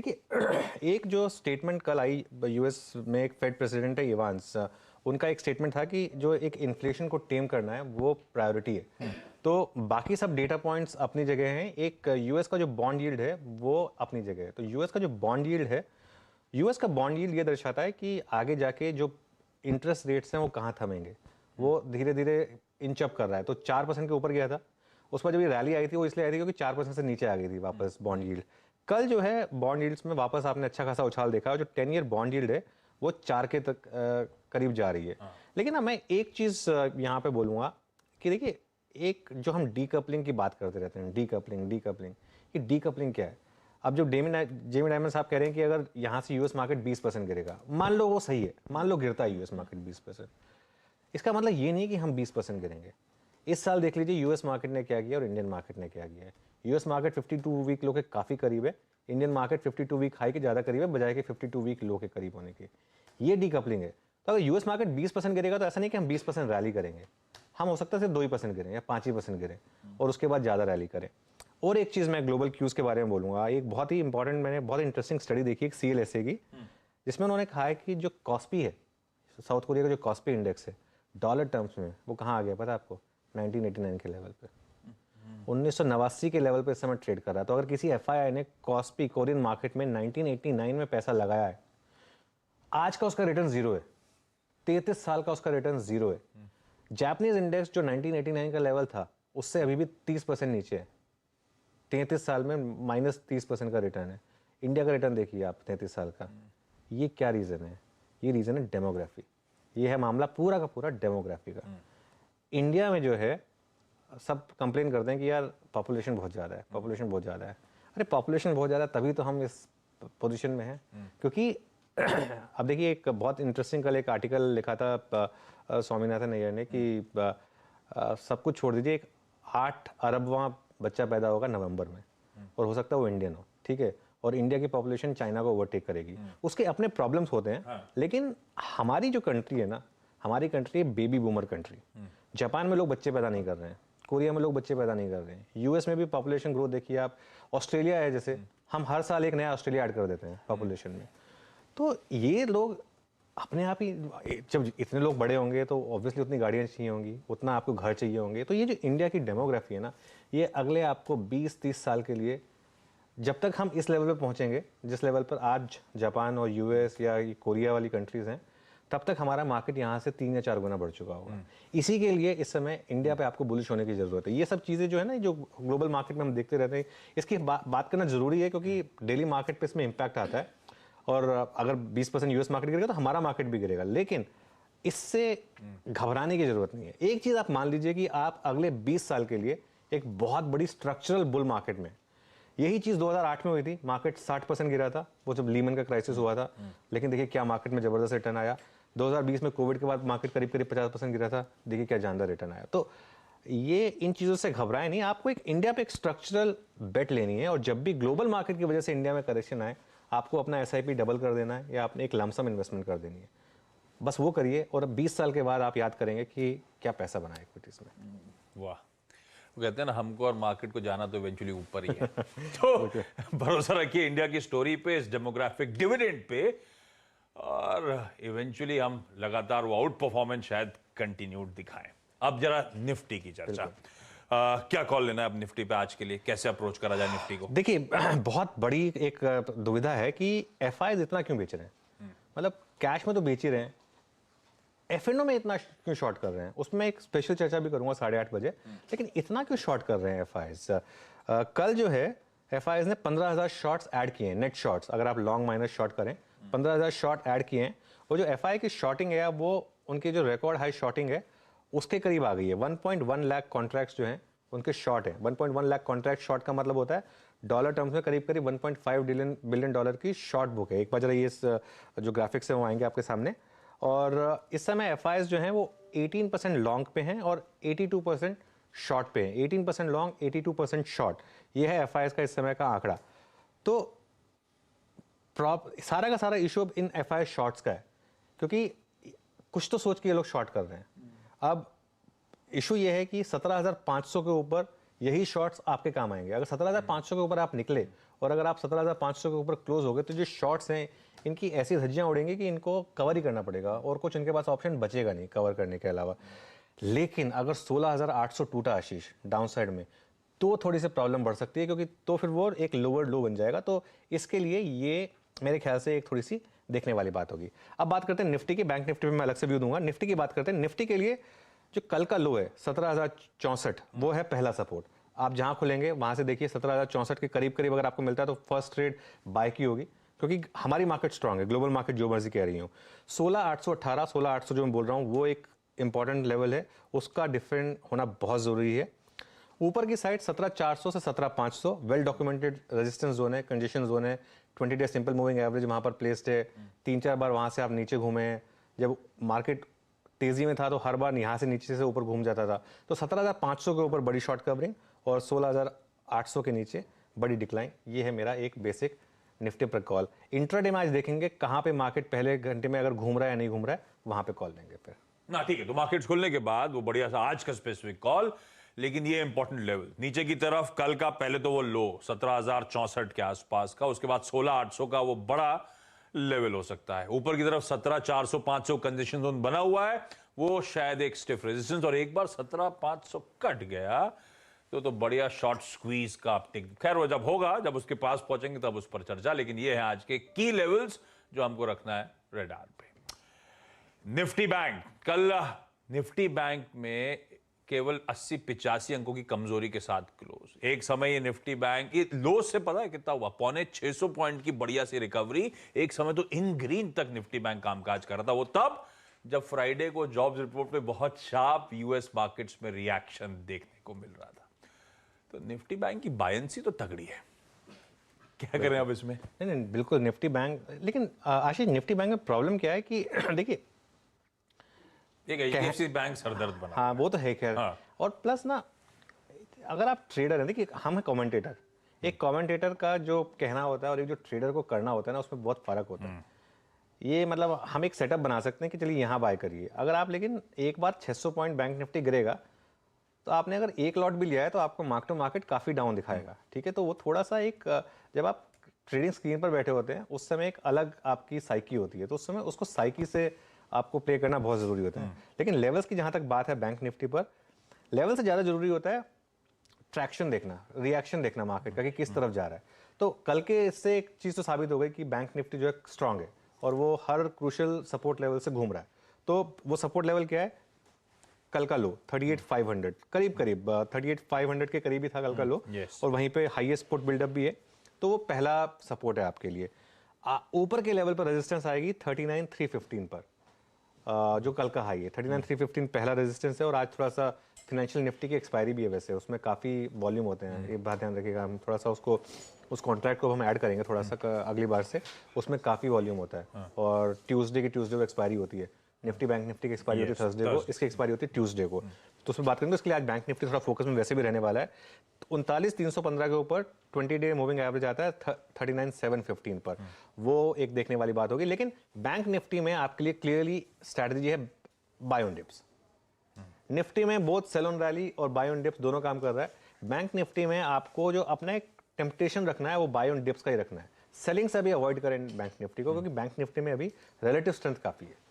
देखिए एक जो स्टेटमेंट कल आई यूएस में, एक फेड प्रेसिडेंट है इवांस, उनका एक स्टेटमेंट था कि जो एक इन्फ्लेशन को टेम करना है वो प्रायोरिटी है। तो बाकी सब डेटा पॉइंट्स अपनी जगह हैं, एक यूएस का जो बॉन्ड यील्ड है वो अपनी जगह है। तो यूएस का जो बॉन्ड यील्ड है, यूएस का बॉन्ड यील्ड ये दर्शाता है कि आगे जाके जो इंटरेस्ट रेट्स हैं वो कहाँ थमेंगे। वो धीरे धीरे इंच अप कर रहा है। तो 4% के ऊपर गया था, उस पर जब ये रैली आई थी वो इसलिए आई थी क्योंकि 4% से नीचे आ गई थी वापस बॉन्ड यील्ड। कल जो है बॉन्ड यील्ड्स में वापस आपने अच्छा खासा उछाल देखा, और जो 10 ईयर बॉन्ड यील्ड है वो 4 के तक करीब जा रही है। लेकिन ना मैं एक चीज़ यहाँ पे बोलूँगा कि देखिए, एक जो हम डीकपलिंग की बात करते रहते हैं, डीकपलिंग, ये डीकपलिंग क्या है? अब जो जेमी डायमंड साहब कह रहे हैं कि अगर यहाँ से यूएस मार्केट 20% गिरेगा, मान लो वो सही है, मान लो गिरता है यूएस मार्केट 20%, इसका मतलब ये नहीं कि हम 20% गिरेंगे। इस साल देख लीजिए यूएस मार्केट ने क्या किया और इंडियन मार्केट ने क्या किया है। यूएस मार्केट 52 वीक लो के काफ़ी करीब है, इंडियन मार्केट 52 वीक हाई के ज़्यादा करीब है बजाय के 52 वीक लो के करीब होने के। ये डीकपलिंग है। तो अगर यूएस मार्केट 20% गिरेगा तो ऐसा नहीं कि हम 20% रैली करेंगे, हम हो सकता है सिर्फ 2% गिरें या 5% गिरें और उसके बाद ज़्यादा रैली करें। और एक चीज़ मैं ग्लोबल क्यूज़ के बारे में बोलूँगा, एक बहुत ही इंपॉर्टेंट, मैंने बहुत इंटरेस्टिंग स्टडी देखी एक CLSA की, जिसमें उन्होंने कहा है कि जो कॉस्पी है, साउथ कोरिया का जो कॉस्पी इंडेक्स है डॉलर टर्म्स में, वो कहाँ आ गया पता है आपको? 1989 के लेवल पे, 1989 के लेवल पे इस समय ट्रेड कर रहा है। तो अगर किसी FII ने कॉस्पी कोरियन मार्केट में 1989 में पैसा लगाया है, आज का उसका रिटर्न जीरो है, 33 साल का उसका रिटर्न जीरो है। जापानीज इंडेक्स जो 1989 का लेवल था उससे अभी भी 30% नीचे है, 33 साल में -30% का रिटर्न है। इंडिया का रिटर्न देखिए आप 33 साल का। ये क्या रीज़न है? ये रीज़न है डेमोग्राफी। ये है मामला पूरा का पूरा डेमोग्राफी का। इंडिया में जो है सब कंप्लेन करते हैं कि यार पॉपुलेशन बहुत ज़्यादा है, पॉपुलेशन बहुत ज़्यादा है। अरे पॉपुलेशन बहुत ज़्यादा है तभी तो हम इस पोजीशन में हैं, क्योंकि अब देखिए एक बहुत इंटरेस्टिंग कल एक आर्टिकल लिखा था स्वामीनाथन अय्यर ने कि सब कुछ छोड़ दीजिए, एक 8 अरबवां बच्चा पैदा होगा नवंबर में, और हो सकता है वो इंडियन हो, ठीक है, और इंडिया की पॉपुलेशन चाइना को ओवरटेक करेगी। उसके अपने प्रॉब्लम्स होते हैं। हाँ। लेकिन हमारी जो कंट्री है ना, हमारी कंट्री है बेबी बूमर कंट्री। जापान में लोग बच्चे पैदा नहीं कर रहे हैं, कोरिया में लोग बच्चे पैदा नहीं कर रहे हैं, यूएस में भी पॉपुलेशन ग्रोथ देखिए आप, ऑस्ट्रेलिया है जैसे, हम हर साल एक नया ऑस्ट्रेलिया ऐड कर देते हैं पॉपुलेशन में। तो ये लोग अपने आप ही, जब इतने लोग बड़े होंगे तो ऑब्वियसली उतनी गाड़ियाँ चाहिए होंगी, उतना आपको घर चाहिए होंगे। तो ये जो इंडिया की डेमोग्राफी है ना, ये अगले आपको 20-30 साल के लिए, जब तक हम इस लेवल पे पहुंचेंगे जिस लेवल पर आज जापान और यूएस या कोरिया वाली कंट्रीज हैं, तब तक हमारा मार्केट यहाँ से 3 या 4 गुना बढ़ चुका होगा। इसी के लिए इस समय इंडिया पे आपको बुलिश होने की जरूरत है। ये सब चीज़ें जो है ना, जो ग्लोबल मार्केट में हम देखते रहते हैं, इसकी बात करना जरूरी है, क्योंकि डेली मार्केट पे इसमें इम्पैक्ट आता है। और अगर 20% यूएस मार्केट गिरेगा तो हमारा मार्केट भी गिरेगा, लेकिन इससे घबराने की जरूरत नहीं है। एक चीज़ आप मान लीजिए कि आप अगले 20 साल के लिए एक बहुत बड़ी स्ट्रक्चरल बुल मार्केट में, यही चीज़ 2008 में हुई थी, मार्केट 60% गिरा था, वो जब लीमन का क्राइसिस हुआ था। लेकिन देखिए क्या मार्केट में ज़बरदस्त रिटर्न आया। 2020 में कोविड के बाद मार्केट करीब 50% गिरा था, देखिए क्या जानदार रिटर्न आया। तो ये इन चीज़ों से घबराए नहीं, आपको एक इंडिया पे एक स्ट्रक्चरल बेट लेनी है, और जब भी ग्लोबल मार्केट की वजह से इंडिया में करेक्शन आए, आपको अपना SIP डबल कर देना है या आपने एक लमसम इन्वेस्टमेंट कर देनी है। बस वो करिए, और 20 साल के बाद आप याद करेंगे कि क्या पैसा बना इक्विटीज में। वाह, वो कहते हैं ना, हमको और मार्केट को जाना तो इवेंचुअली ऊपर ही है। तो भरोसा रखिए इंडिया की स्टोरी पे, इस डेमोग्राफिक डिविडेंड पे, और इवेंचुअली हम लगातार वो आउट परफॉर्मेंस शायद कंटिन्यूड दिखाएं। अब जरा निफ्टी की चर्चा, क्या कॉल लेना है अब निफ्टी पे आज के लिए? कैसे अप्रोच करा जाए निफ्टी को? देखिए बहुत बड़ी एक दुविधा है कि FIs इतना क्यों बेच रहे हैं। मतलब कैश में तो बेच ही रहे हैं, F&O में इतना क्यों शॉर्ट कर रहे हैं, उसमें एक स्पेशल चर्चा भी करूंगा 8:30 बजे। लेकिन इतना क्यों शॉर्ट कर रहे हैं FIs? कल जो है FIs ने 15,000 शॉर्ट्स ऐड किए हैं, नेट शॉर्ट्स, अगर आप लॉन्ग माइनस शॉर्ट करें 15,000 शॉर्ट ऐड किए हैं। वो जो FI की शॉर्टिंग है वो उनकी जो रिकॉर्ड हाई शॉर्टिंग है उसके करीब आ गई है। 1.1 लाख कॉन्ट्रैक्ट्स जो हैं उनके शॉर्ट है। 1.1 लाख कॉन्ट्रैक्ट शॉर्ट का मतलब होता है डॉलर टर्म्स में करीब करीब 1.5 बिलियन डॉलर की शॉर्ट बुक है। एक बार जरा ये जो ग्राफिक्स है वो आएंगे आपके सामने। और इस समय FIs जो हैं वो 18% लॉन्ग पे हैं और 82% शॉर्ट पे हैं। 18% लॉन्ग, 82% शॉर्ट, ये है FIs का इस समय का आंकड़ा। तो सारा का सारा इशू अब इन FI शॉर्ट्स का है, क्योंकि कुछ तो सोच के ये लोग शॉर्ट कर रहे हैं। अब इशू ये है कि 17,500 के ऊपर यही शॉर्ट्स आपके काम आएंगे। अगर 17,500 के ऊपर आप निकले और अगर आप 17,500 के ऊपर क्लोज हो गए तो जो शॉर्ट्स हैं इनकी ऐसी धज्जियां उड़ेंगी कि इनको कवर ही करना पड़ेगा और कुछ इनके पास ऑप्शन बचेगा नहीं कवर करने के अलावा। लेकिन अगर 16,800 टूटा आशीष डाउन साइड में तो थोड़ी सी प्रॉब्लम बढ़ सकती है, क्योंकि तो फिर वो एक लोअर लो बन जाएगा। तो इसके लिए ये मेरे ख्याल से एक थोड़ी सी देखने वाली बात होगी। अब बात करते हैं निफ्टी की। बैंक निफ्टी में मैं अलग से व्यू दूंगा। निफ्टी की बात करते हैं। निफ्टी के लिए जो कल का लो है 17,064 वो है पहला सपोर्ट। आप जहां खुलेंगे वहां से देखिए 17,064 के करीब करीब अगर आपको मिलता है तो फर्स्ट ट्रेड बाय की होगी, क्योंकि हमारी मार्केट स्ट्रांग है, ग्लोबल मार्केट जो मर्जी कह रही हूँ। 16,818 16,800 जो मैं बोल रहा हूँ वो एक इंपॉर्टेंट लेवल है, उसका डिफेंड होना बहुत जरूरी है। ऊपर की साइड 17,400 से 17,500 वेल डॉक्यूमेंटेड रेजिस्टेंस जोन है, कंजेशन जोन है। 20 डे सिंपल मूविंग एवरेज वहां पर प्लेस्ड है। 3-4 बार वहां से आप नीचे घूमे हैं। जब मार्केट तेजी में था तो हर बार यहाँ से नीचे से ऊपर घूम जाता था। तो 17,500 के ऊपर बड़ी शॉर्ट कवरिंग और 16,800 के नीचे बड़ी डिक्लाइन। ये है मेरा एक बेसिक निफ्टी पर कॉल। इंट्राडे में आज देखेंगे कहाँ पे मार्केट पहले घंटे में अगर घूम रहा है या नहीं घूम रहा है, वहां पे कॉल लेंगे फिर ना। ठीक है, तो मार्केट्स खुलने के बाद वो बढ़िया सा आज का स्पेसिफिक कॉल। लेकिन ये इंपॉर्टेंट लेवल नीचे की तरफ कल का पहले तो वो लो 17,064 के आसपास का, उसके बाद 16,800 का वो बड़ा लेवल हो सकता है। ऊपर की तरफ 17,400 500 कंजेशन जोन बना हुआ है, वो शायद एक स्टिफ रेजिस्टेंस। और एक बार 17,500 कट गया तो बढ़िया शॉर्ट स्क्वीज का अपटिक। खैर वो जब होगा, जब उसके पास पहुंचेंगे तब उस पर चर्चा। लेकिन ये है आज के की लेवल्स जो हमको रखना है रेडार पे। निफ्टी बैंक कल निफ्टी बैंक में केवल 80-85 अंकों की कमजोरी के साथ क्लोज। एक समय ये निफ्टी बैंक ये लो से पता है कितना हुआ, 650 पॉइंट की बढ़िया सी रिकवरी। एक समय तो इन ग्रीन तक निफ्टी बैंक कामकाज कर रहा था। वो तब जब फ्राइडे को जॉब्स रिपोर्ट पे बहुत शार्प यूएस मार्केट्स में रिएक्शन देखने को मिल रहा था। तो निफ्टी बैंक की बायंसी तो तगड़ी है। क्या करें अब इसमें? नहीं बिल्कुल निफ्टी बैंक। लेकिन आशीष निफ्टी बैंक में प्रॉब्लम क्या है कि देखिए एक एचडीएफसी बैंक सरदर्द बना। हाँ वो तो है खैर। हाँ। और प्लस ना अगर आप ट्रेडर हैं, देखिए हम हैं कमेंटेटर। एक कमेंटेटर का जो कहना होता है और एक जो ट्रेडर को करना होता है ना, उसमें बहुत फर्क होता है। ये मतलब हम एक सेटअप बना सकते हैं कि चलिए यहाँ बाय करिए। अगर आप लेकिन एक बार 600 पॉइंट बैंक निफ्टी गिरेगा तो आपने अगर एक लॉट भी लिया है तो आपको मार्क टू मार्केट काफ़ी डाउन दिखाएगा। ठीक है, तो वो थोड़ा सा एक जब आप ट्रेडिंग स्क्रीन पर बैठे होते हैं उस समय एक अलग आपकी साइकी होती है, तो उस समय उसको साइकी से आपको प्ले करना बहुत ज़रूरी होता है। लेकिन लेवल्स की जहाँ तक बात है बैंक निफ्टी पर, लेवल से ज़्यादा जरूरी होता है ट्रैक्शन देखना, रिएक्शन देखना मार्केट का कि किस तरफ जा रहा है। तो कल के इससे एक चीज़ तो साबित हो गई कि बैंक निफ्टी जो है स्ट्रांग है और वो हर क्रूशियल सपोर्ट लेवल से घूम रहा है। तो वो सपोर्ट लेवल क्या है? कल का लो 38,500 करीब 38,500 के करीब ही था कल का लो। और वहीं पे हाईएस्ट पुट बिल्डअप भी है, तो वो पहला सपोर्ट है आपके लिए। ऊपर के लेवल पर रेजिस्टेंस आएगी 39,315 पर, जो कल का हाई है। 39,315 पहला रेजिस्टेंस है। और आज थोड़ा सा फाइनेंशियल निफ्टी की एक्सपायरी भी है, वैसे उसमें काफ़ी वॉल्यूम होते हैं। एक बात ध्यान रखिएगा, हम थोड़ा सा उसको उस कॉन्ट्रैक्ट को हम ऐड करेंगे थोड़ा सा अगली बार से, उसमें काफ़ी वॉल्यूम होता है। और ट्यूसडे को एक्सपायरी होती है। निफ्टी बैंक निफ्टी की एक्सपायरी होती है थर्सडे को, इसकी एक्सपायरी होती है ट्यूसडे को। तो उसमें बात करेंगे, इसके लिए आज बैंक निफ्टी थोड़ा फोकस में वैसे भी रहने वाला है। 39,315 के ऊपर 20 डे मूविंग एवरेज आता है 39,715 पर, वो एक देखने वाली बात होगी। लेकिन बैंक निफ्टी में आपके लिए क्लियरली स्ट्रैटेजी है बाय ऑन डिप्स। निफ्टी में बोथ सेल ऑन रैली और बाय ऑन डिप्स दोनों काम कर रहा है। बैंक निफ्टी में आपको जो अपना एक टेम्पटेशन रखना है वो बाय ऑन डिप्स का ही रखना है। सेलिंग से अभी अवॉइड करें बैंक निफ्टी को, क्योंकि बैंक निफ्टी में अभी रिलेटिव स्ट्रेंथ काफ़ी है।